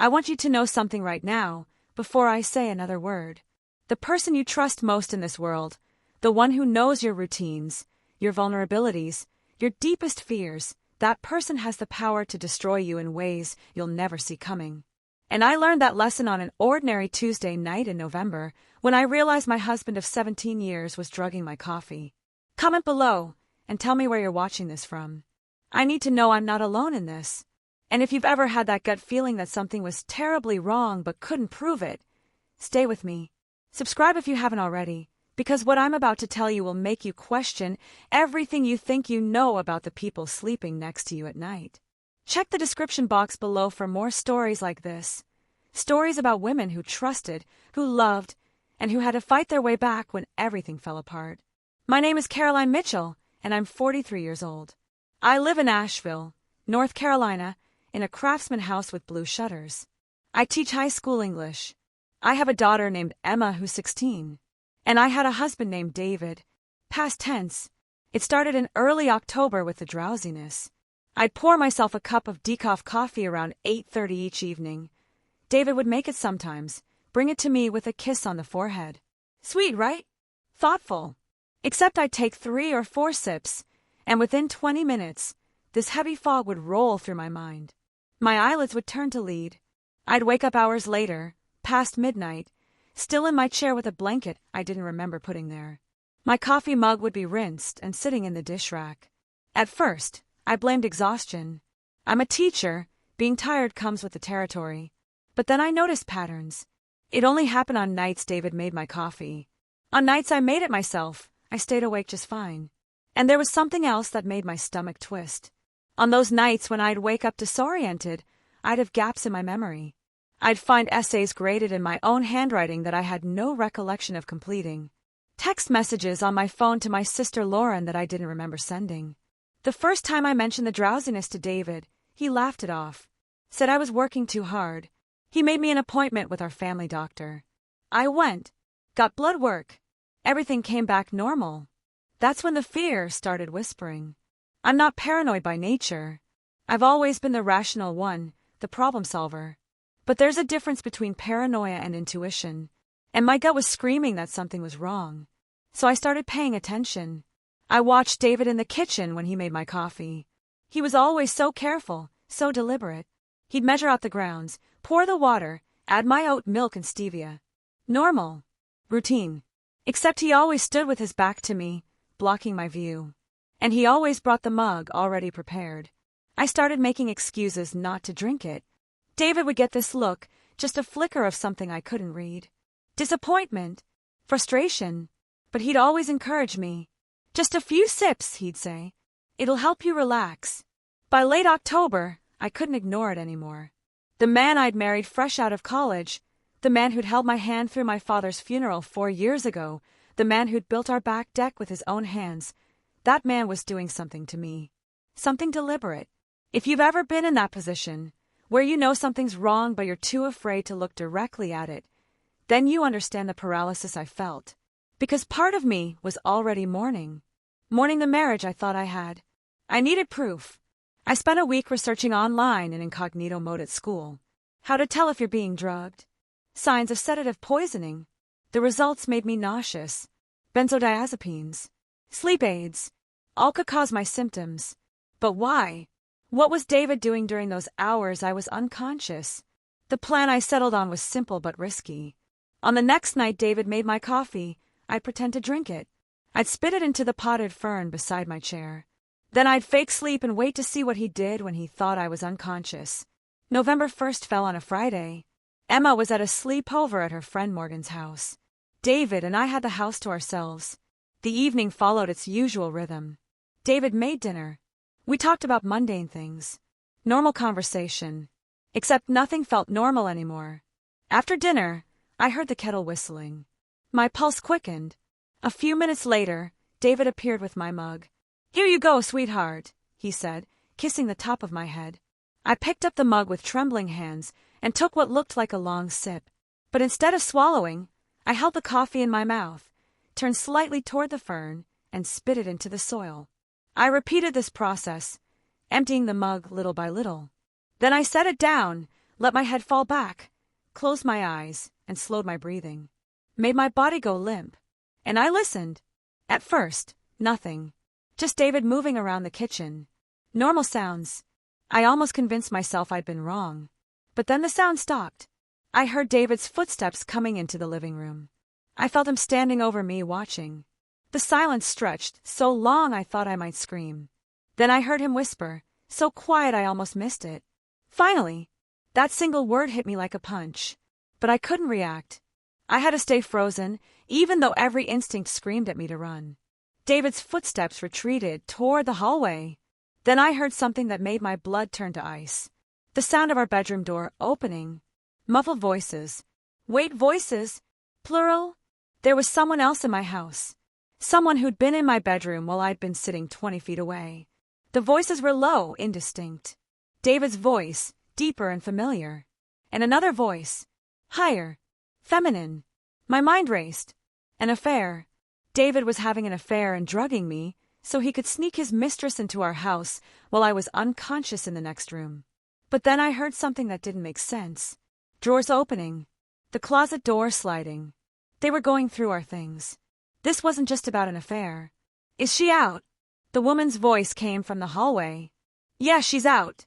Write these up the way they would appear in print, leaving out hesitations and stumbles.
I want you to know something right now, before I say another word. The person you trust most in this world, the one who knows your routines, your vulnerabilities, your deepest fears, that person has the power to destroy you in ways you'll never see coming. And I learned that lesson on an ordinary Tuesday night in November, when I realized my husband of 17 years was drugging my coffee. Comment below and tell me where you're watching this from. I need to know I'm not alone in this. And if you've ever had that gut feeling that something was terribly wrong but couldn't prove it, stay with me. Subscribe if you haven't already, because what I'm about to tell you will make you question everything you think you know about the people sleeping next to you at night. Check the description box below for more stories like this. Stories about women who trusted, who loved, and who had to fight their way back when everything fell apart. My name is Caroline Mitchell, and I'm 43 years old. I live in Asheville, North Carolina, in a craftsman house with blue shutters. I teach high school English. I have a daughter named Emma who's 16. And I had a husband named David. Past tense. It started in early October with the drowsiness. I'd pour myself a cup of decaf coffee around 8:30 each evening. David would make it sometimes, bring it to me with a kiss on the forehead. Sweet, right? Thoughtful. Except I'd take 3 or 4 sips, and within 20 minutes, this heavy fog would roll through my mind. My eyelids would turn to lead. I'd wake up hours later, past midnight, still in my chair with a blanket I didn't remember putting there. My coffee mug would be rinsed and sitting in the dish rack. At first, I blamed exhaustion. I'm a teacher, being tired comes with the territory. But then I noticed patterns. It only happened on nights David made my coffee. On nights I made it myself, I stayed awake just fine. And there was something else that made my stomach twist. On those nights when I'd wake up disoriented, I'd have gaps in my memory. I'd find essays graded in my own handwriting that I had no recollection of completing. Text messages on my phone to my sister Lauren that I didn't remember sending. The first time I mentioned the drowsiness to David, he laughed it off. Said I was working too hard. He made me an appointment with our family doctor. I went. Got blood work. Everything came back normal. That's when the fear started whispering. I'm not paranoid by nature. I've always been the rational one, the problem solver. But there's a difference between paranoia and intuition, and my gut was screaming that something was wrong. So I started paying attention. I watched David in the kitchen when he made my coffee. He was always so careful, so deliberate. He'd measure out the grounds, pour the water, add my oat milk and stevia. Normal. Routine. Except he always stood with his back to me, blocking my view. And he always brought the mug already prepared. I started making excuses not to drink it. David would get this look, just a flicker of something I couldn't read. Disappointment. Frustration. But he'd always encourage me. Just a few sips, he'd say. It'll help you relax. By late October, I couldn't ignore it anymore. The man I'd married fresh out of college, the man who'd held my hand through my father's funeral 4 years ago, the man who'd built our back deck with his own hands, that man was doing something to me. Something deliberate. If you've ever been in that position, where you know something's wrong but you're too afraid to look directly at it, then you understand the paralysis I felt. Because part of me was already mourning. Mourning the marriage I thought I had. I needed proof. I spent a week researching online in incognito mode at school. How to tell if you're being drugged. Signs of sedative poisoning. The results made me nauseous. Benzodiazepines. Sleep aids. All could cause my symptoms. But why? What was David doing during those hours I was unconscious? The plan I settled on was simple but risky. On the next night David made my coffee, I'd pretend to drink it. I'd spit it into the potted fern beside my chair. Then I'd fake sleep and wait to see what he did when he thought I was unconscious. November 1st fell on a Friday. Emma was at a sleepover at her friend Morgan's house. David and I had the house to ourselves. The evening followed its usual rhythm. David made dinner. We talked about mundane things. Normal conversation. Except nothing felt normal anymore. After dinner, I heard the kettle whistling. My pulse quickened. A few minutes later, David appeared with my mug. "Here you go, sweetheart," he said, kissing the top of my head. I picked up the mug with trembling hands and took what looked like a long sip. But instead of swallowing, I held the coffee in my mouth, turned slightly toward the fern, and spit it into the soil. I repeated this process, emptying the mug little by little. Then I set it down, Let my head fall back, closed my eyes, and slowed my breathing. Made my body go limp. And I listened. At first, nothing. Just David moving around the kitchen. Normal sounds. I almost convinced myself I'd been wrong. But then the sound stopped. I heard David's footsteps coming into the living room. I felt him standing over me watching. The silence stretched so long I thought I might scream. Then I heard him whisper, so quiet I almost missed it. Finally, that single word hit me like a punch. But I couldn't react. I had to stay frozen, even though every instinct screamed at me to run. David's footsteps retreated toward the hallway. Then I heard something that made my blood turn to ice. The sound of our bedroom door opening. Muffled voices. Wait, voices? Plural? There was someone else in my house. Someone who'd been in my bedroom while I'd been sitting 20 feet away. The voices were low, indistinct. David's voice, deeper and familiar. And another voice, higher, feminine. My mind raced. An affair. David was having an affair and drugging me, so he could sneak his mistress into our house while I was unconscious in the next room. But then I heard something that didn't make sense. Drawers opening. The closet door sliding. They were going through our things. This wasn't just about an affair. Is she out? The woman's voice came from the hallway. Yeah, she's out,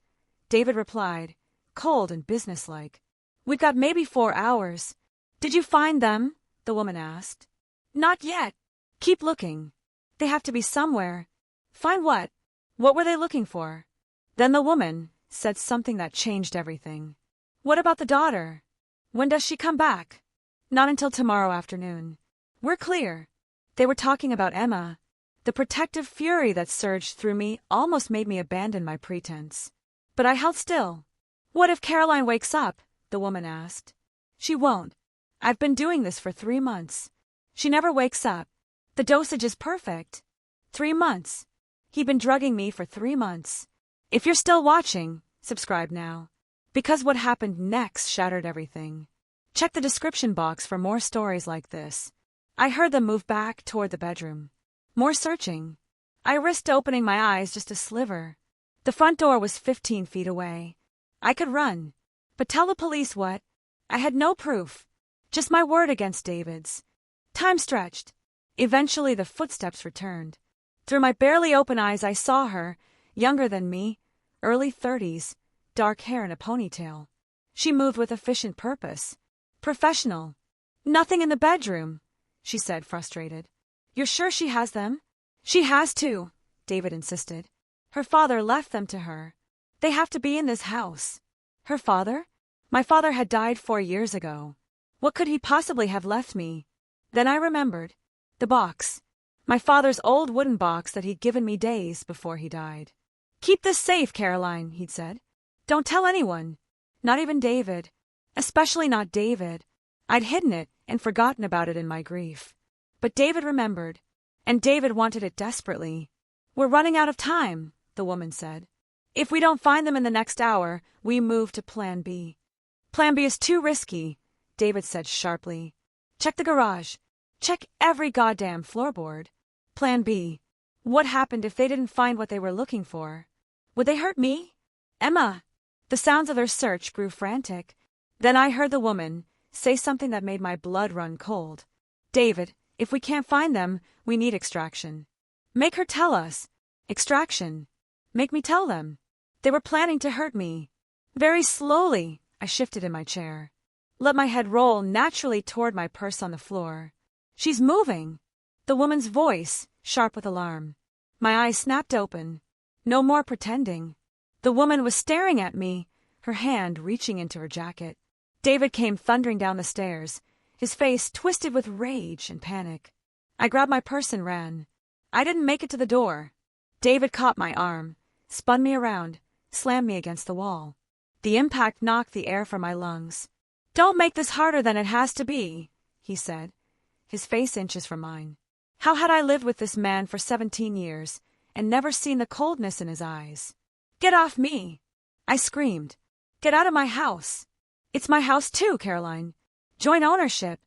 David replied, cold and businesslike. We've got maybe 4 hours. Did you find them? The woman asked. Not yet. Keep looking. They have to be somewhere. Find what? What were they looking for? Then the woman said something that changed everything. What about the daughter? When does she come back? Not until tomorrow afternoon. We're clear. They were talking about Emma. The protective fury that surged through me almost made me abandon my pretense. But I held still. What if Caroline wakes up? The woman asked. She won't. I've been doing this for 3 months. She never wakes up. The dosage is perfect. 3 months. He'd been drugging me for 3 months. If you're still watching, subscribe now. Because what happened next shattered everything. Check the description box for more stories like this. I heard them move back toward the bedroom. More searching. I risked opening my eyes just a sliver. The front door was 15 feet away. I could run. But tell the police what? I had no proof. Just my word against David's. Time stretched. Eventually the footsteps returned. Through my barely open eyes I saw her, younger than me, early 30s, dark hair and a ponytail. She moved with efficient purpose. Professional. Nothing in the bedroom, she said, frustrated. You're sure she has them? She has to, David insisted. Her father left them to her. They have to be in this house. Her father? My father had died 4 years ago. What could he possibly have left me? Then I remembered. The box. My father's old wooden box that he'd given me days before he died. Keep this safe, Caroline, he'd said. Don't tell anyone. Not even David. Especially not David. I'd hidden it and forgotten about it in my grief. But David remembered. And David wanted it desperately. We're running out of time, the woman said. If we don't find them in the next hour, we move to Plan B. Plan B is too risky, David said sharply. Check the garage. Check every goddamn floorboard. Plan B. What happened if they didn't find what they were looking for? Would they hurt me? Emma. The sounds of their search grew frantic. Then I heard the woman say something that made my blood run cold. David, if we can't find them, we need extraction. Make her tell us. Extraction. Make me tell them. They were planning to hurt me. Very slowly, I shifted in my chair. Let my head roll naturally toward my purse on the floor. She's moving. The woman's voice, sharp with alarm. My eyes snapped open. No more pretending. The woman was staring at me, her hand reaching into her jacket. David came thundering down the stairs, his face twisted with rage and panic. I grabbed my purse and ran. I didn't make it to the door. David caught my arm, spun me around, slammed me against the wall. The impact knocked the air from my lungs. Don't make this harder than it has to be, he said, his face inches from mine. How had I lived with this man for 17 years and never seen the coldness in his eyes? Get off me! I screamed. Get out of my house! It's my house too, Caroline. Join ownership.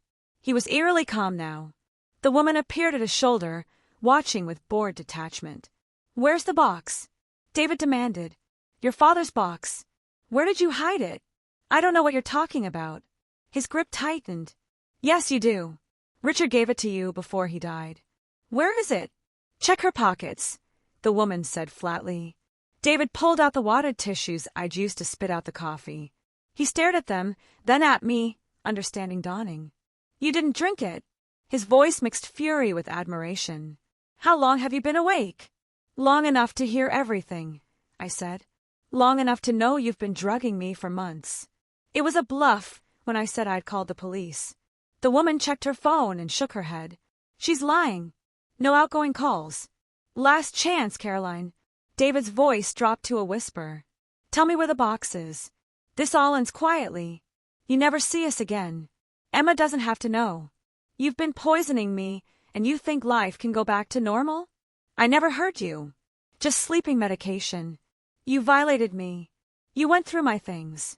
He was eerily calm now. The woman appeared at his shoulder, watching with bored detachment. Where's the box? David demanded. Your father's box. Where did you hide it? I don't know what you're talking about. His grip tightened. Yes, you do. Richard gave it to you before he died. Where is it? Check her pockets, the woman said flatly. David pulled out the wadded tissues I'd used to spit out the coffee. He stared at them, then at me, understanding dawning. You didn't drink it. His voice mixed fury with admiration. How long have you been awake? Long enough to hear everything, I said. Long enough to know you've been drugging me for months. It was a bluff when I said I'd called the police. The woman checked her phone and shook her head. She's lying. No outgoing calls. Last chance, Caroline. David's voice dropped to a whisper. Tell me where the box is. This all ends quietly. You never see us again. Emma doesn't have to know. You've been poisoning me, and you think life can go back to normal? I never hurt you. Just sleeping medication. You violated me. You went through my things.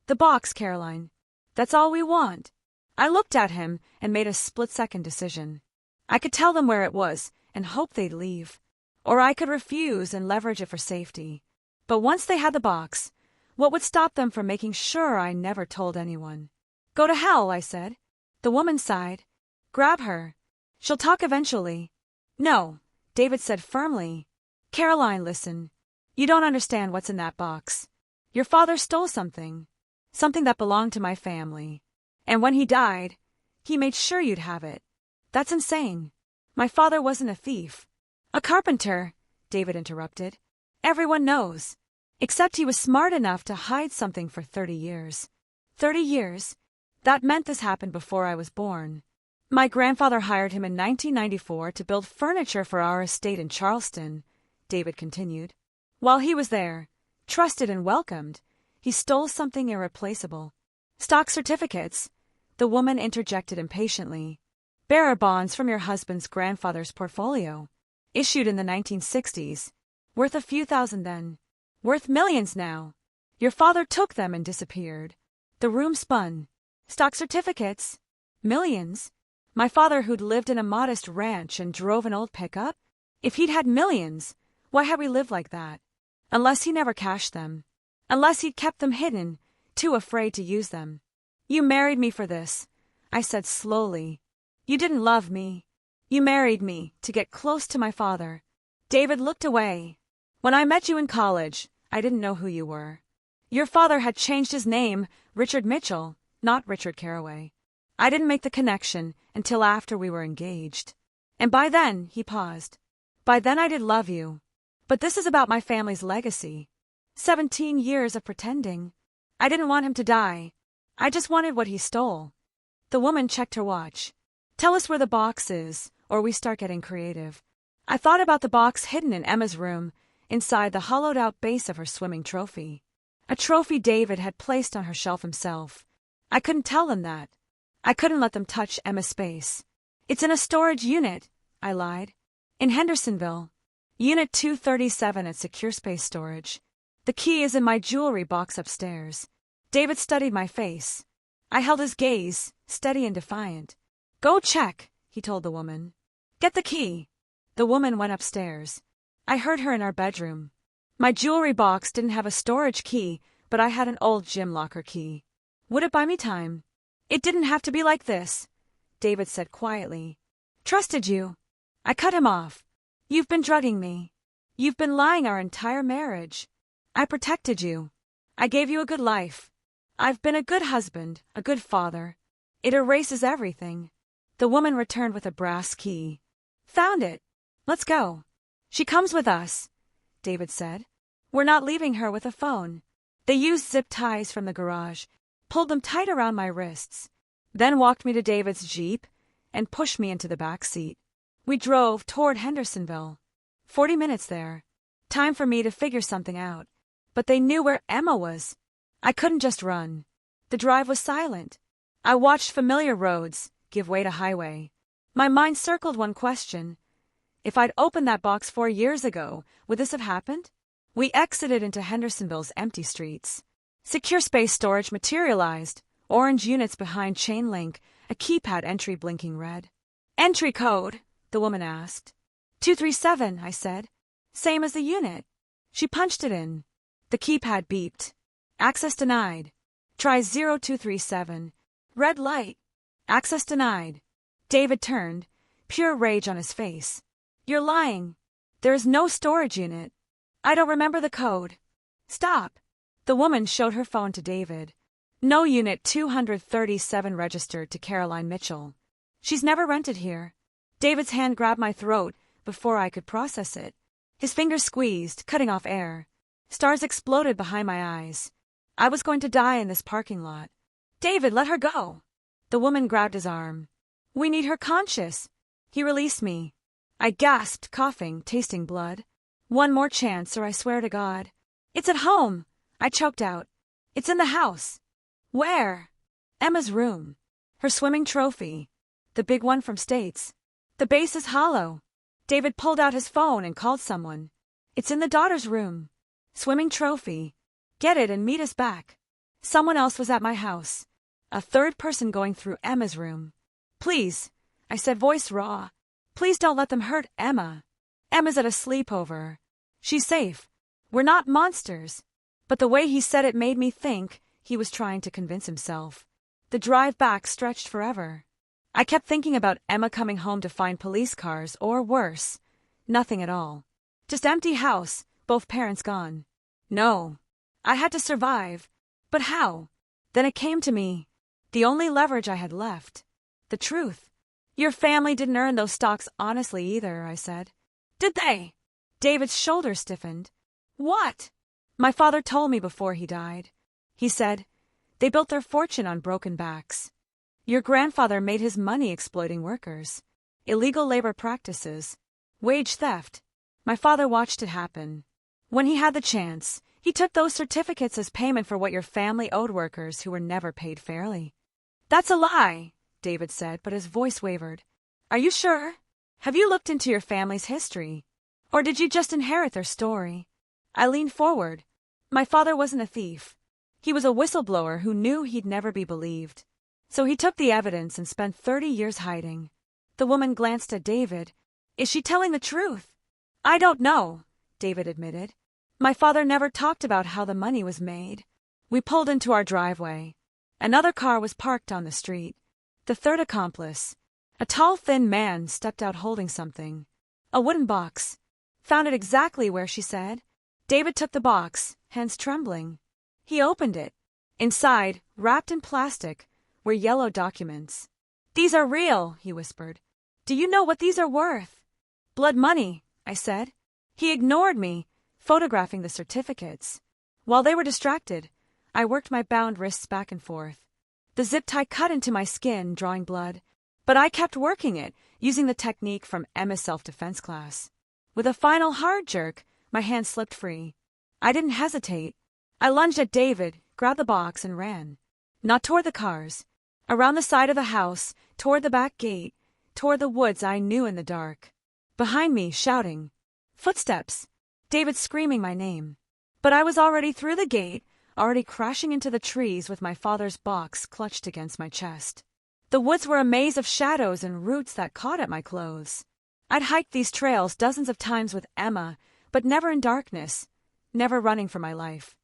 The box, Caroline. That's all we want. I looked at him and made a split-second decision. I could tell them where it was and hope they'd leave. Or I could refuse and leverage it for safety. But once they had the box, what would stop them from making sure I never told anyone? Go to hell, I said. The woman sighed. Grab her. She'll talk eventually. No, David said firmly. Caroline, listen. You don't understand what's in that box. Your father stole something. Something that belonged to my family. And when he died, he made sure you'd have it. That's insane. My father wasn't a thief. A carpenter, David interrupted. Everyone knows. Except he was smart enough to hide something for 30 years. 30 years? That meant this happened before I was born. My grandfather hired him in 1994 to build furniture for our estate in Charleston, David continued. While he was there, trusted and welcomed, he stole something irreplaceable. Stock certificates, the woman interjected impatiently. Bearer bonds from your husband's grandfather's portfolio. Issued in the 1960s. Worth a few thousand then. Worth millions now. Your father took them and disappeared. The room spun. Stock certificates? Millions? My father who'd lived in a modest ranch and drove an old pickup? If he'd had millions, why had we lived like that? Unless he never cashed them. Unless he'd kept them hidden, too afraid to use them. You married me for this, I said slowly. You didn't love me. You married me to get close to my father. David looked away. When I met you in college, I didn't know who you were. Your father had changed his name, Richard Mitchell, not Richard Carraway. I didn't make the connection until after we were engaged. And by then, he paused. By then I did love you. But this is about my family's legacy. 17 years of pretending. I didn't want him to die. I just wanted what he stole. The woman checked her watch. Tell us where the box is, or we start getting creative. I thought about the box hidden in Emma's room, inside the hollowed-out base of her swimming trophy. A trophy David had placed on her shelf himself. I couldn't tell them that. I couldn't let them touch Emma's space. It's in a storage unit, I lied. In Hendersonville. Unit 237 at Secure Space Storage. The key is in my jewelry box upstairs. David studied my face. I held his gaze, steady and defiant. Go check, he told the woman. Get the key. The woman went upstairs. I heard her in our bedroom. My jewelry box didn't have a storage key, but I had an old gym locker key. Would it buy me time? It didn't have to be like this, David said quietly. Trusted you. I cut him off. You've been drugging me. You've been lying our entire marriage. I protected you. I gave you a good life. I've been a good husband, a good father. It erases everything. The woman returned with a brass key. Found it. Let's go. She comes with us, David said. We're not leaving her with a phone. They used zip ties from the garage, pulled them tight around my wrists, then walked me to David's Jeep and pushed me into the back seat. We drove toward Hendersonville. 40 minutes there. Time for me to figure something out. But they knew where Emma was. I couldn't just run. The drive was silent. I watched familiar roads give way to highway. My mind circled one question. If I'd opened that box 4 years ago, would this have happened? We exited into Hendersonville's empty streets. Secure Space Storage materialized, orange units behind chain link, a keypad entry blinking red. Entry code, the woman asked. 237, I said. Same as the unit. She punched it in. The keypad beeped. Access denied. Try 0237. Red light. Access denied. David turned, pure rage on his face. You're lying. There is no storage unit. I don't remember the code. Stop. The woman showed her phone to David. No unit 237 registered to Caroline Mitchell. She's never rented here. David's hand grabbed my throat before I could process it. His fingers squeezed, cutting off air. Stars exploded behind my eyes. I was going to die in this parking lot. David, let her go. The woman grabbed his arm. We need her conscious. He released me. I gasped, coughing, tasting blood. One more chance, or I swear to God. It's at home. I choked out. It's in the house. Where? Emma's room. Her swimming trophy. The big one from States. The base is hollow. David pulled out his phone and called someone. It's in the daughter's room. Swimming trophy. Get it and meet us back. Someone else was at my house. A third person going through Emma's room. Please, I said, voice raw. Please don't let them hurt Emma. Emma's at a sleepover. She's safe. We're not monsters. But the way he said it made me think he was trying to convince himself. The drive back stretched forever. I kept thinking about Emma coming home to find police cars, or worse, nothing at all. Just empty house, both parents gone. No. I had to survive. But how? Then it came to me. The only leverage I had left. The truth. Your family didn't earn those stocks honestly either, I said. Did they? David's shoulders stiffened. What? My father told me before he died. He said, they built their fortune on broken backs. Your grandfather made his money exploiting workers. Illegal labor practices. Wage theft. My father watched it happen. When he had the chance, he took those certificates as payment for what your family owed workers who were never paid fairly. That's a lie, David said, but his voice wavered. Are you sure? Have you looked into your family's history? Or did you just inherit their story? I leaned forward. My father wasn't a thief. He was a whistleblower who knew he'd never be believed. So he took the evidence and spent 30 years hiding. The woman glanced at David. Is she telling the truth? I don't know, David admitted. My father never talked about how the money was made. We pulled into our driveway. Another car was parked on the street. The third accomplice, a tall, thin man, stepped out holding something. A wooden box. Found it exactly where she said. David took the box, hands trembling. He opened it. Inside, wrapped in plastic, were yellow documents. These are real, he whispered. Do you know what these are worth? Blood money, I said. He ignored me, photographing the certificates. While they were distracted, I worked my bound wrists back and forth. The zip tie cut into my skin, drawing blood, but I kept working it, using the technique from Emma's self-defense class. With a final hard jerk, my hand slipped free. I didn't hesitate. I lunged at David, grabbed the box, and ran. Not toward the cars. Around the side of the house, toward the back gate, toward the woods I knew in the dark. Behind me, shouting. Footsteps. David screaming my name. But I was already through the gate, already crashing into the trees with my father's box clutched against my chest. The woods were a maze of shadows and roots that caught at my clothes. I'd hiked these trails dozens of times with Emma, but never in darkness, never running for my life.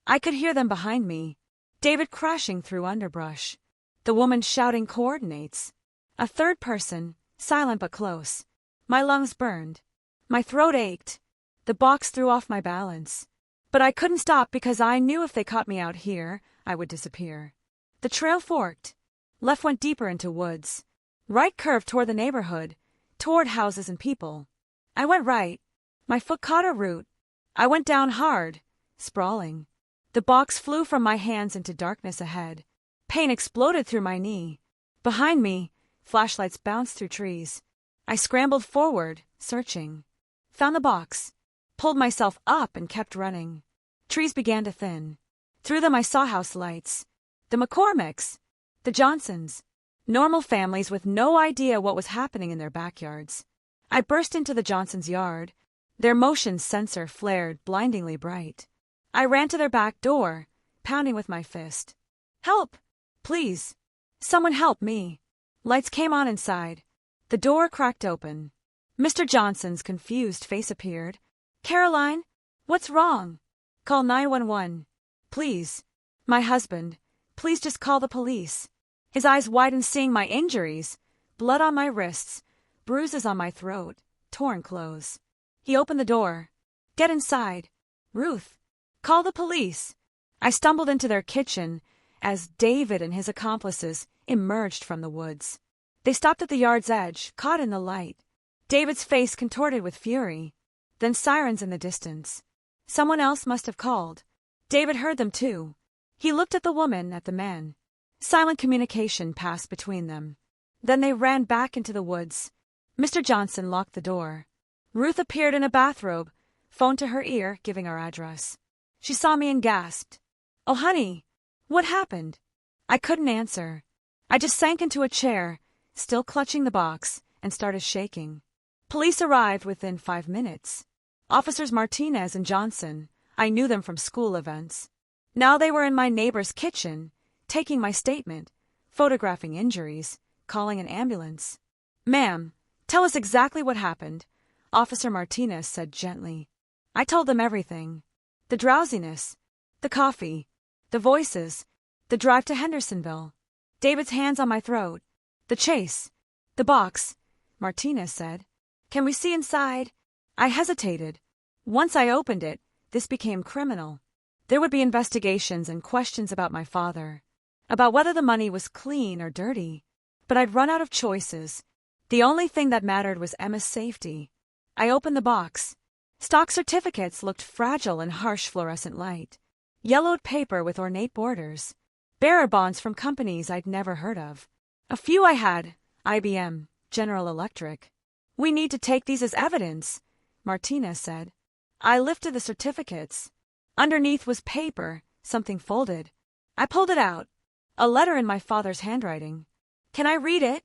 I could hear them behind me. David crashing through underbrush. The woman shouting coordinates. A third person, silent but close. My lungs burned. My throat ached. The box threw off my balance. But I couldn't stop because I knew if they caught me out here, I would disappear. The trail forked. Left went deeper into woods. Right curved toward the neighborhood, toward houses and people. I went right. My foot caught a root. I went down hard, sprawling. The box flew from my hands into darkness ahead. Pain exploded through my knee. Behind me, flashlights bounced through trees. I scrambled forward, searching. Found the box. Pulled myself up and kept running. Trees began to thin. Through them I saw house lights. The McCormicks. The Johnsons. Normal families with no idea what was happening in their backyards. I burst into the Johnsons' yard. Their motion sensor flared blindingly bright. I ran to their back door, pounding with my fist. Help! Please! Someone help me! Lights came on inside. The door cracked open. Mr. Johnson's confused face appeared. Caroline, what's wrong? Call 911. Please. My husband. Please just call the police. His eyes widened, seeing my injuries, blood on my wrists, bruises on my throat, torn clothes. He opened the door. Get inside. Ruth. Call the police. I stumbled into their kitchen as David and his accomplices emerged from the woods. They stopped at the yard's edge, caught in the light. David's face contorted with fury. Then sirens in the distance. Someone else must have called. David heard them too. He looked at the woman, at the man. Silent communication passed between them. Then they ran back into the woods. Mr. Johnson locked the door. Ruth appeared in a bathrobe, phone to her ear, giving our address. She saw me and gasped. Oh, honey, what happened? I couldn't answer. I just sank into a chair, still clutching the box, and started shaking. Police arrived within 5 minutes. Officers Martinez and Johnson. I knew them from school events. Now they were in my neighbor's kitchen, taking my statement, photographing injuries, calling an ambulance. Ma'am, tell us exactly what happened, Officer Martinez said gently. I told them everything. The drowsiness, the coffee, the voices, the drive to Hendersonville, David's hands on my throat, the chase, the box, Martinez said. Can we see inside? I hesitated. Once I opened it, this became criminal. There would be investigations and questions about my father, about whether the money was clean or dirty. But I'd run out of choices. The only thing that mattered was Emma's safety. I opened the box. Stock certificates looked fragile in harsh fluorescent light. Yellowed paper with ornate borders. Bearer bonds from companies I'd never heard of. A few I had, IBM, General Electric. We need to take these as evidence, Martinez said. I lifted the certificates. Underneath was paper, something folded. I pulled it out. A letter in my father's handwriting. Can I read it?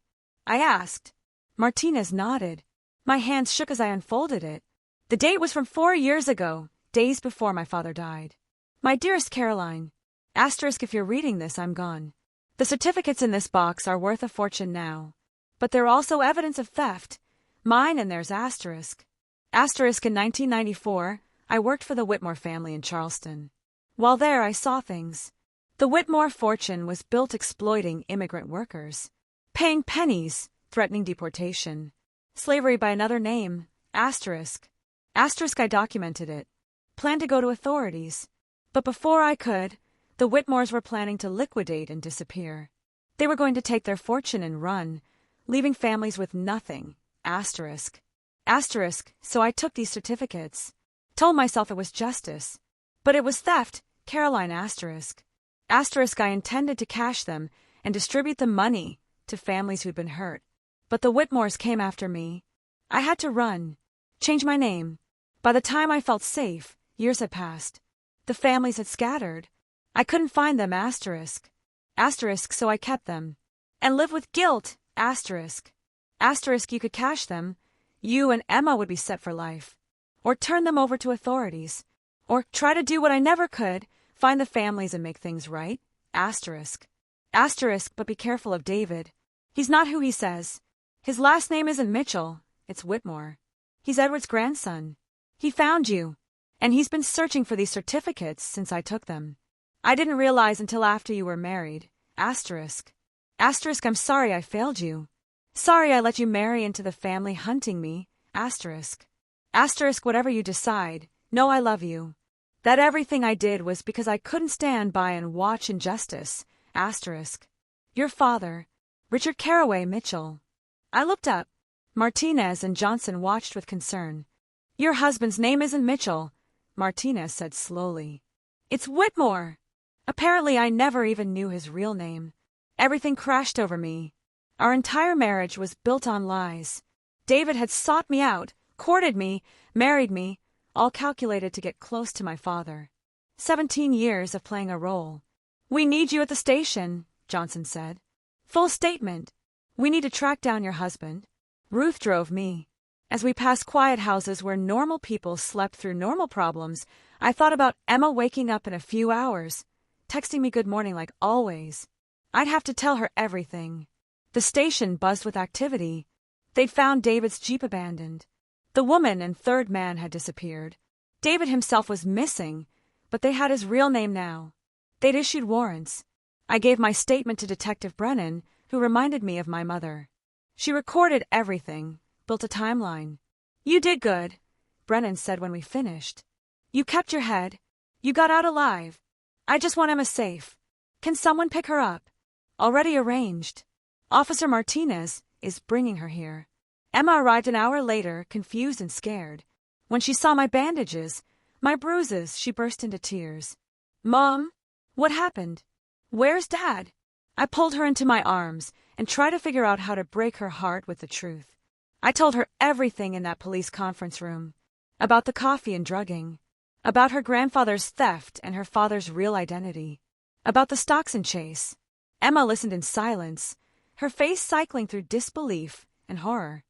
I asked. Martinez nodded. My hands shook as I unfolded it. The date was from 4 years ago, days before my father died. My dearest Caroline, asterisk if you're reading this, I'm gone. The certificates in this box are worth a fortune now. But they're also evidence of theft. Mine and theirs asterisk. Asterisk in 1994, I worked for the Whitmore family in Charleston. While there, I saw things. The Whitmore fortune was built exploiting immigrant workers. Paying pennies, threatening deportation. Slavery by another name, asterisk. Asterisk I documented it. Planned to go to authorities. But before I could, the Whitmores were planning to liquidate and disappear. They were going to take their fortune and run, leaving families with nothing, asterisk. Asterisk, so I took these certificates. Told myself it was justice. But it was theft, Caroline asterisk. Asterisk I intended to cash them and distribute the money to families who'd been hurt. But the Whitmores came after me. I had to run. Change my name. By the time I felt safe, years had passed. The families had scattered. I couldn't find them asterisk. Asterisk so I kept them. And lived with guilt asterisk. Asterisk you could cash them. You and Emma would be set for life. Or turn them over to authorities. Or try to do what I never could, find the families and make things right. Asterisk. Asterisk, but be careful of David. He's not who he says. His last name isn't Mitchell, it's Whitmore. He's Edward's grandson. He found you. And he's been searching for these certificates since I took them. I didn't realize until after you were married. Asterisk. Asterisk, I'm sorry I failed you. Sorry I let you marry into the family hunting me. Asterisk. Asterisk, whatever you decide. Know I love you. That everything I did was because I couldn't stand by and watch injustice. Asterisk. Your father, Richard Caraway Mitchell. I looked up. Martinez and Johnson watched with concern. Your husband's name isn't Mitchell, Martinez said slowly. It's Whitmore. Apparently I never even knew his real name. Everything crashed over me. Our entire marriage was built on lies. David had sought me out, courted me, married me, all calculated to get close to my father. 17 years of playing a role. We need you at the station, Johnson said. Full statement. We need to track down your husband. Ruth drove me. As we passed quiet houses where normal people slept through normal problems, I thought about Emma waking up in a few hours, texting me good morning like always. I'd have to tell her everything. The station buzzed with activity. They'd found David's Jeep abandoned. The woman and third man had disappeared. David himself was missing, but they had his real name now. They'd issued warrants. I gave my statement to Detective Brennan, who reminded me of my mother. She recorded everything, built a timeline. "You did good," Brennan said when we finished. "You kept your head. You got out alive. I just want Emma safe. Can someone pick her up?" "Already arranged. Officer Martinez is bringing her here." Emma arrived an hour later, confused and scared. When she saw my bandages, my bruises, she burst into tears. "Mom, what happened? Where's Dad?" I pulled her into my arms and tried to figure out how to break her heart with the truth. I told her everything in that police conference room. About the coffee and drugging. About her grandfather's theft and her father's real identity. About the Stockton chase. Emma listened in silence, her face cycling through disbelief and horror.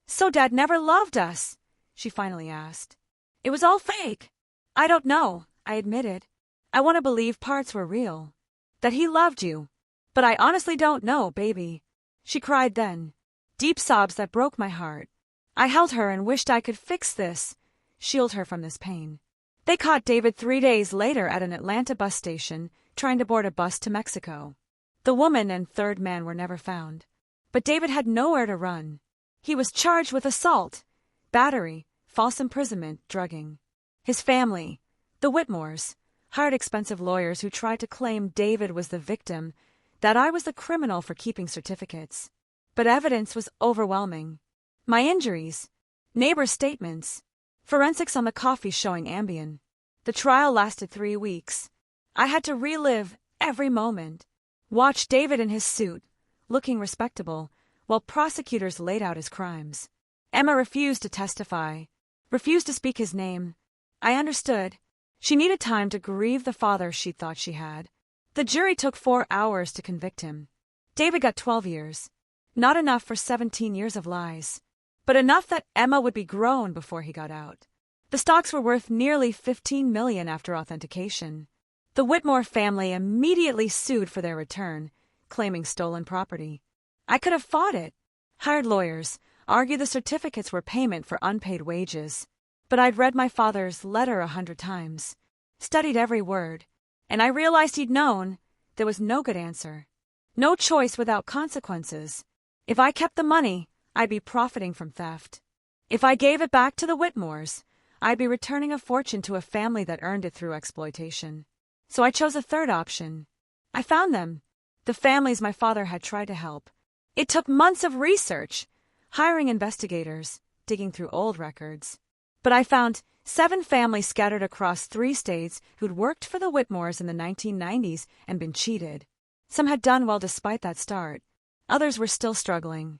"So Dad never loved us?" she finally asked. "It was all fake." "I don't know," I admitted. "I want to believe parts were real. That he loved you. But I honestly don't know, baby." She cried then. Deep sobs that broke my heart. I held her and wished I could fix this, shield her from this pain. They caught David 3 days later at an Atlanta bus station, trying to board a bus to Mexico. The woman and third man were never found. But David had nowhere to run. He was charged with assault, battery, false imprisonment, drugging. His family, the Whitmores, hired expensive lawyers who tried to claim David was the victim, that I was the criminal for keeping certificates. But evidence was overwhelming. My injuries, neighbors' statements, forensics on the coffee showing Ambien. The trial lasted 3 weeks. I had to relive every moment. Watch David in his suit, looking respectable, while prosecutors laid out his crimes. Emma refused to testify, refused to speak his name. I understood. She needed time to grieve the father she thought she had. The jury took 4 hours to convict him. David got 12 years. Not enough for 17 years of lies, but enough that Emma would be grown before he got out. The stocks were worth nearly $15 million after authentication. The Whitmore family immediately sued for their return, claiming stolen property. I could have fought it, hired lawyers, argued the certificates were payment for unpaid wages. But I'd read my father's letter 100 times, studied every word, and I realized he'd known there was no good answer. No choice without consequences. If I kept the money, I'd be profiting from theft. If I gave it back to the Whitmores, I'd be returning a fortune to a family that earned it through exploitation. So I chose a third option. I found them, the families my father had tried to help. It took months of research, hiring investigators, digging through old records. But I found 7 families scattered across 3 states who'd worked for the Whitmores in the 1990s and been cheated. Some had done well despite that start. Others were still struggling.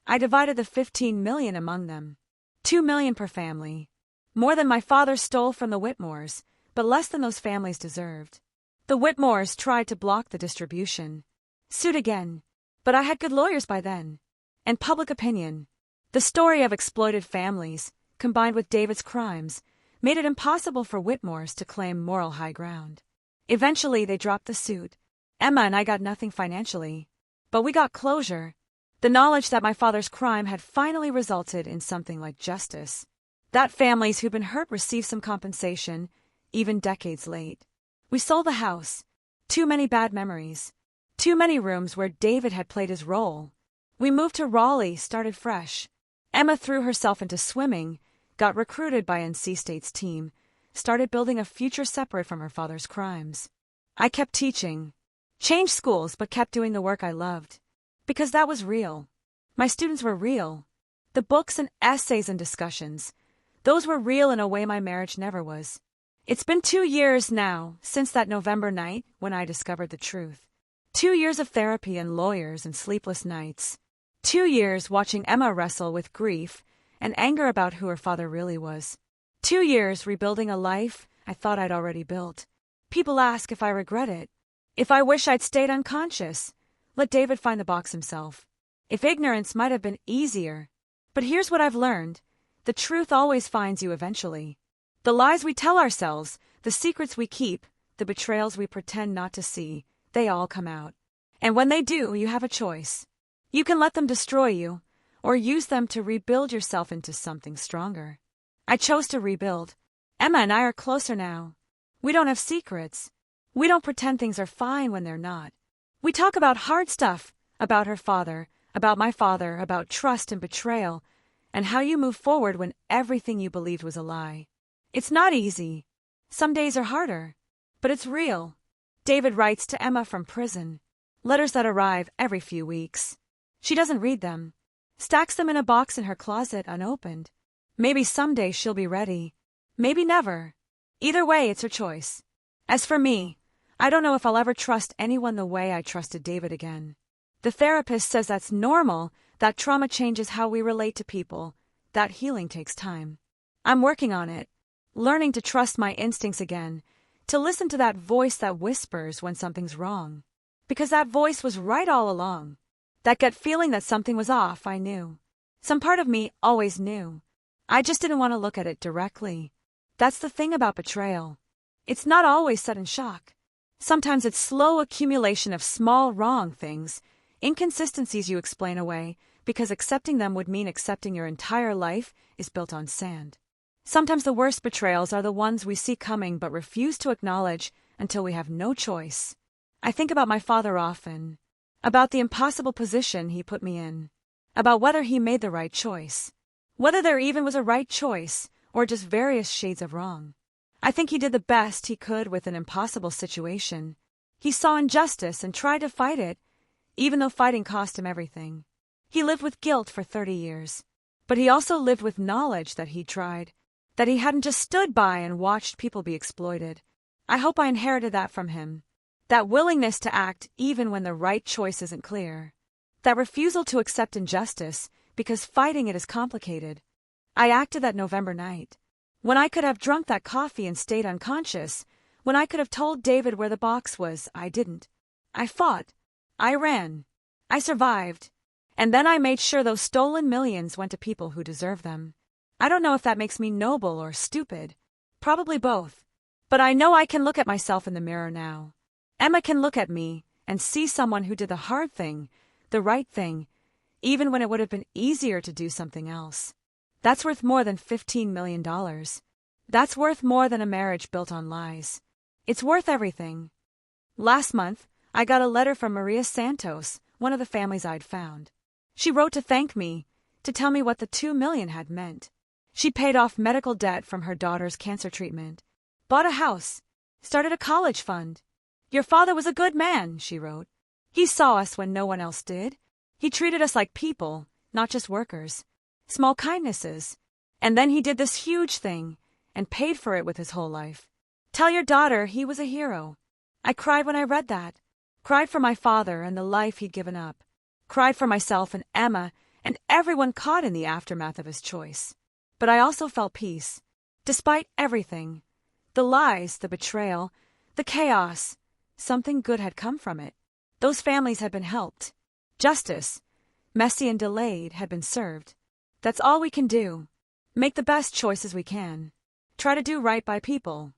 I divided the $15 million among them. $2 million per family. More than my father stole from the Whitmores, but less than those families deserved. The Whitmores tried to block the distribution. Sued again. But I had good lawyers by then. And public opinion. The story of exploited families, combined with David's crimes, made it impossible for Whitmores to claim moral high ground. Eventually, they dropped the suit. Emma and I got nothing financially. But we got closure. The knowledge that my father's crime had finally resulted in something like justice. That families who'd been hurt received some compensation, even decades late. We sold the house. Too many bad memories. Too many rooms where David had played his role. We moved to Raleigh, started fresh. Emma threw herself into swimming, got recruited by NC State's team, started building a future separate from her father's crimes. I kept teaching. Changed schools but kept doing the work I loved. Because that was real. My students were real. The books and essays and discussions, those were real in a way my marriage never was. It's been 2 years now since that November night when I discovered the truth. 2 years of therapy and lawyers and sleepless nights. 2 years watching Emma wrestle with grief and anger about who her father really was. 2 years rebuilding a life I thought I'd already built. People ask if I regret it. If I wish I'd stayed unconscious. Let David find the box himself. If ignorance might have been easier. But here's what I've learned. The truth always finds you eventually. The lies we tell ourselves, the secrets we keep, the betrayals we pretend not to see, they all come out. And when they do, you have a choice. You can let them destroy you, or use them to rebuild yourself into something stronger. I chose to rebuild. Emma and I are closer now. We don't have secrets. We don't pretend things are fine when they're not. We talk about hard stuff, about her father, about my father, about trust and betrayal, and how you move forward when everything you believed was a lie. It's not easy. Some days are harder. But it's real. David writes to Emma from prison. Letters that arrive every few weeks. She doesn't read them. Stacks them in a box in her closet unopened. Maybe someday she'll be ready. Maybe never. Either way, it's her choice. As for me, I don't know if I'll ever trust anyone the way I trusted David again. The therapist says that's normal, that trauma changes how we relate to people, that healing takes time. I'm working on it, learning to trust my instincts again, to listen to that voice that whispers when something's wrong. Because that voice was right all along. That gut feeling that something was off, I knew. Some part of me always knew. I just didn't want to look at it directly. That's the thing about betrayal. It's not always sudden shock. Sometimes it's slow accumulation of small wrong things, inconsistencies you explain away, because accepting them would mean accepting your entire life is built on sand. Sometimes the worst betrayals are the ones we see coming but refuse to acknowledge until we have no choice. I think about my father often, about the impossible position he put me in, about whether he made the right choice, whether there even was a right choice, or just various shades of wrong. I think he did the best he could with an impossible situation. He saw injustice and tried to fight it, even though fighting cost him everything. He lived with guilt for 30 years. But he also lived with knowledge that he tried, that he hadn't just stood by and watched people be exploited. I hope I inherited that from him. That willingness to act even when the right choice isn't clear. That refusal to accept injustice because fighting it is complicated. I acted that November night. When I could have drunk that coffee and stayed unconscious, when I could have told David where the box was, I didn't. I fought. I ran. I survived. And then I made sure those stolen millions went to people who deserve them. I don't know if that makes me noble or stupid. Probably both. But I know I can look at myself in the mirror now. Emma can look at me and see someone who did the hard thing, the right thing, even when it would have been easier to do something else. That's worth more than $15 million. That's worth more than a marriage built on lies. It's worth everything. Last month, I got a letter from Maria Santos, one of the families I'd found. She wrote to thank me, to tell me what the $2 million had meant. She paid off medical debt from her daughter's cancer treatment, bought a house, started a college fund. Your father was a good man, she wrote. He saw us when no one else did. He treated us like people, not just workers. Small kindnesses. And then he did this huge thing, and paid for it with his whole life. Tell your daughter he was a hero. I cried when I read that. Cried for my father and the life he'd given up. Cried for myself and Emma and everyone caught in the aftermath of his choice. But I also felt peace. Despite everything. The lies, the betrayal, the chaos. Something good had come from it. Those families had been helped. Justice, messy and delayed, had been served. That's all we can do. Make the best choices we can. Try to do right by people.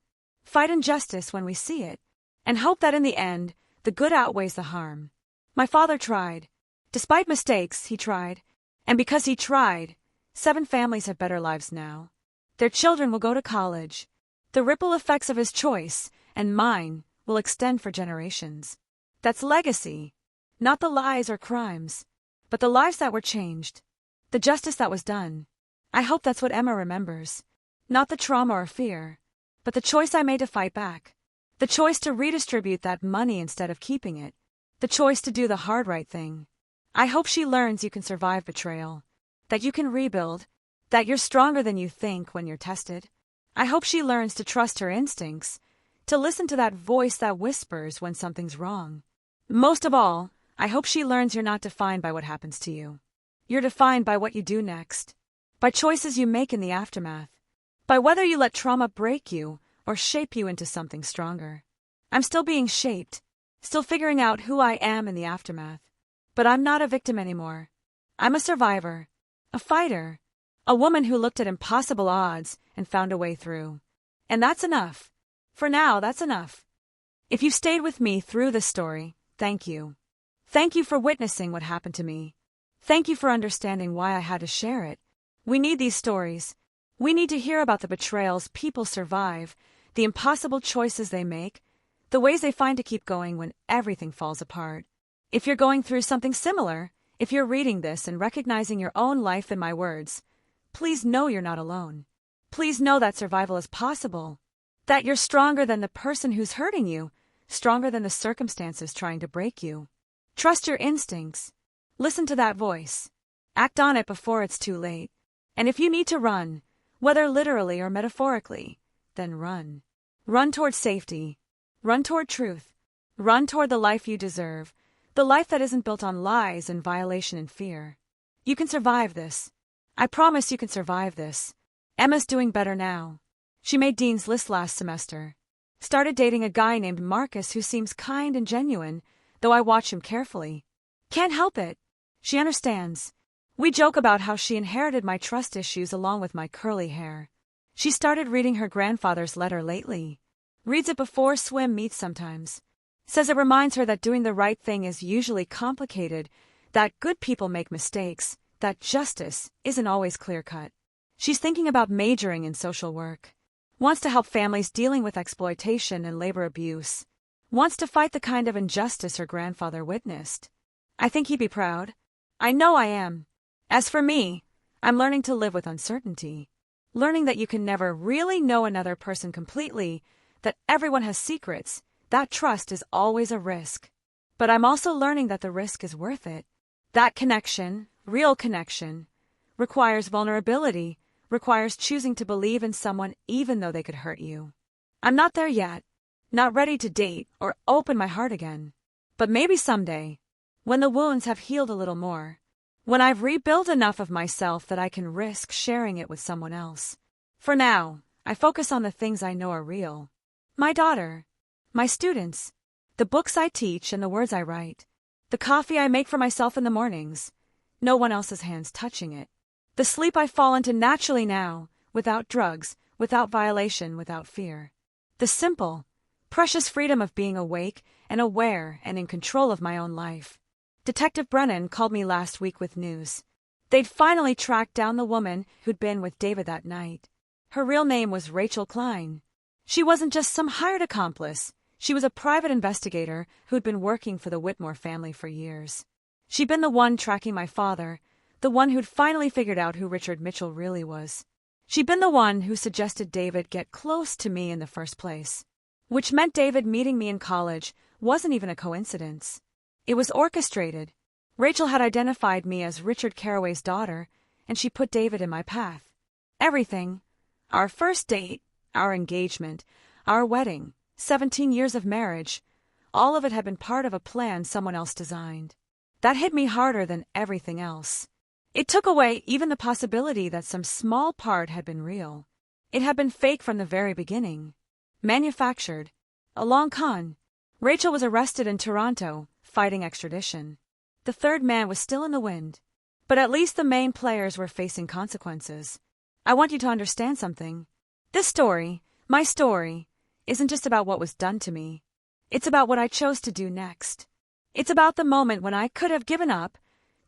Fight injustice when we see it. And hope that in the end, the good outweighs the harm. My father tried. Despite mistakes, he tried. And because he tried, 7 families have better lives now. Their children will go to college. The ripple effects of his choice, and mine, will extend for generations. That's legacy. Not the lies or crimes, but the lives that were changed. The justice that was done. I hope that's what Emma remembers. Not the trauma or fear, but the choice I made to fight back. The choice to redistribute that money instead of keeping it. The choice to do the hard right thing. I hope she learns you can survive betrayal. That you can rebuild. That you're stronger than you think when you're tested. I hope she learns to trust her instincts. To listen to that voice that whispers when something's wrong. Most of all, I hope she learns you're not defined by what happens to you. You're defined by what you do next. By choices you make in the aftermath. By whether you let trauma break you or shape you into something stronger. I'm still being shaped. Still figuring out who I am in the aftermath. But I'm not a victim anymore. I'm a survivor. A fighter. A woman who looked at impossible odds and found a way through. And that's enough. For now, that's enough. If you've stayed with me through this story, thank you. Thank you for witnessing what happened to me. Thank you for understanding why I had to share it. We need these stories. We need to hear about the betrayals people survive, the impossible choices they make, the ways they find to keep going when everything falls apart. If you're going through something similar, if you're reading this and recognizing your own life in my words, please know you're not alone. Please know that survival is possible. That you're stronger than the person who's hurting you, stronger than the circumstances trying to break you. Trust your instincts. Listen to that voice. Act on it before it's too late. And if you need to run, whether literally or metaphorically, then run. Run toward safety. Run toward truth. Run toward the life you deserve, the life that isn't built on lies and violation and fear. You can survive this. I promise you can survive this. Emma's doing better now. She made Dean's List last semester. Started dating a guy named Marcus who seems kind and genuine, though I watch him carefully. Can't help it. She understands. We joke about how she inherited my trust issues along with my curly hair. She started reading her grandfather's letter lately. Reads it before swim meets sometimes. Says it reminds her that doing the right thing is usually complicated, that good people make mistakes, that justice isn't always clear-cut. She's thinking about majoring in social work. Wants to help families dealing with exploitation and labor abuse. Wants to fight the kind of injustice her grandfather witnessed. I think he'd be proud. I know I am. As for me, I'm learning to live with uncertainty. Learning that you can never really know another person completely, that everyone has secrets, that trust is always a risk. But I'm also learning that the risk is worth it. That connection, real connection, requires vulnerability, requires choosing to believe in someone even though they could hurt you. I'm not there yet, not ready to date or open my heart again. But maybe someday, when the wounds have healed a little more, when I've rebuilt enough of myself that I can risk sharing it with someone else. For now, I focus on the things I know are real. My daughter, my students, the books I teach and the words I write, the coffee I make for myself in the mornings, no one else's hands touching it. The sleep I fall into naturally now, without drugs, without violation, without fear. The simple, precious freedom of being awake and aware and in control of my own life. Detective Brennan called me last week with news. They'd finally tracked down the woman who'd been with David that night. Her real name was Rachel Klein. She wasn't just some hired accomplice. She was a private investigator who'd been working for the Whitmore family for years. She'd been the one tracking my father, the one who'd finally figured out who Richard Mitchell really was. She'd been the one who suggested David get close to me in the first place. Which meant David meeting me in college wasn't even a coincidence. It was orchestrated. Rachel had identified me as Richard Carraway's daughter, and she put David in my path. Everything, our first date, our engagement, our wedding, 17 years of marriage, all of it had been part of a plan someone else designed. That hit me harder than everything else. It took away even the possibility that some small part had been real. It had been fake from the very beginning. Manufactured. A long con. Rachel was arrested in Toronto, fighting extradition. The third man was still in the wind. But at least the main players were facing consequences. I want you to understand something. This story, my story, isn't just about what was done to me. It's about what I chose to do next. It's about the moment when I could have given up,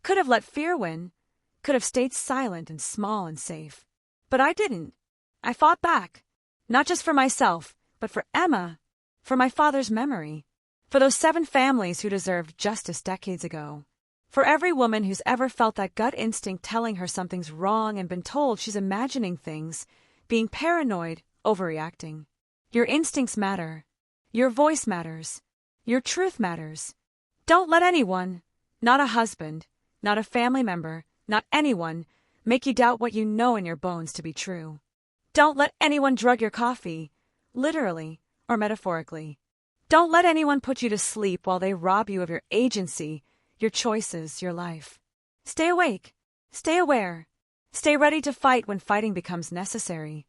could have let fear win, could have stayed silent and small and safe. But I didn't. I fought back. Not just for myself, but for Emma, for my father's memory, for those 7 families who deserved justice decades ago, for every woman who's ever felt that gut instinct telling her something's wrong and been told she's imagining things, being paranoid, overreacting. Your instincts matter. Your voice matters. Your truth matters. Don't let anyone, not a husband, not a family member, not anyone, make you doubt what you know in your bones to be true. Don't let anyone drug your coffee, literally or metaphorically. Don't let anyone put you to sleep while they rob you of your agency, your choices, your life. Stay awake. Stay aware. Stay ready to fight when fighting becomes necessary.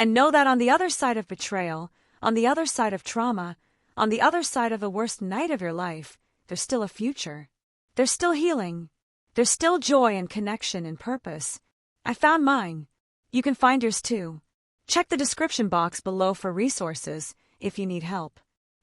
And know that on the other side of betrayal, on the other side of trauma, on the other side of the worst night of your life, there's still a future. There's still healing. There's still joy and connection and purpose. I found mine. You can find yours too. Check the description box below for resources if you need help.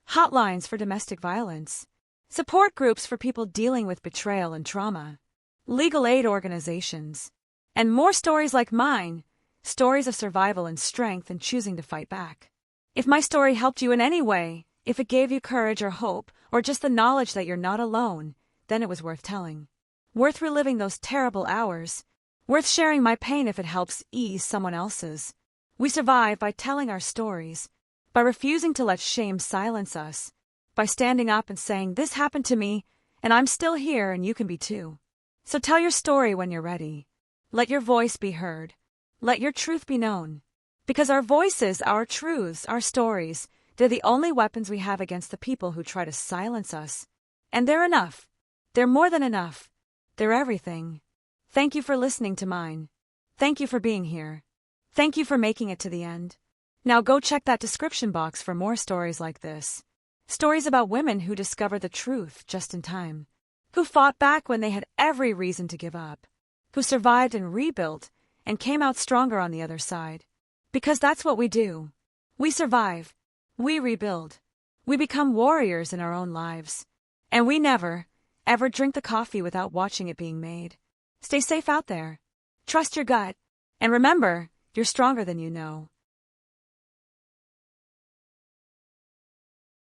Hotlines for domestic violence. Support groups for people dealing with betrayal and trauma. Legal aid organizations. And more stories like mine. Stories of survival and strength and choosing to fight back. If my story helped you in any way, if it gave you courage or hope, or just the knowledge that you're not alone, then it was worth telling. Worth reliving those terrible hours. Worth sharing my pain if it helps ease someone else's. We survive by telling our stories, by refusing to let shame silence us, by standing up and saying, "This happened to me, and I'm still here and you can be too." So tell your story when you're ready. Let your voice be heard. Let your truth be known. Because our voices, our truths, our stories, they're the only weapons we have against the people who try to silence us. And they're enough. They're more than enough. They're everything. Thank you for listening to mine. Thank you for being here. Thank you for making it to the end. Now go check that description box for more stories like this. Stories about women who discovered the truth just in time. Who fought back when they had every reason to give up. Who survived and rebuilt and came out stronger on the other side. Because that's what we do. We survive. We rebuild. We become warriors in our own lives. And we never, ever drink the coffee without watching it being made. Stay safe out there. Trust your gut. And remember, you're stronger than you know.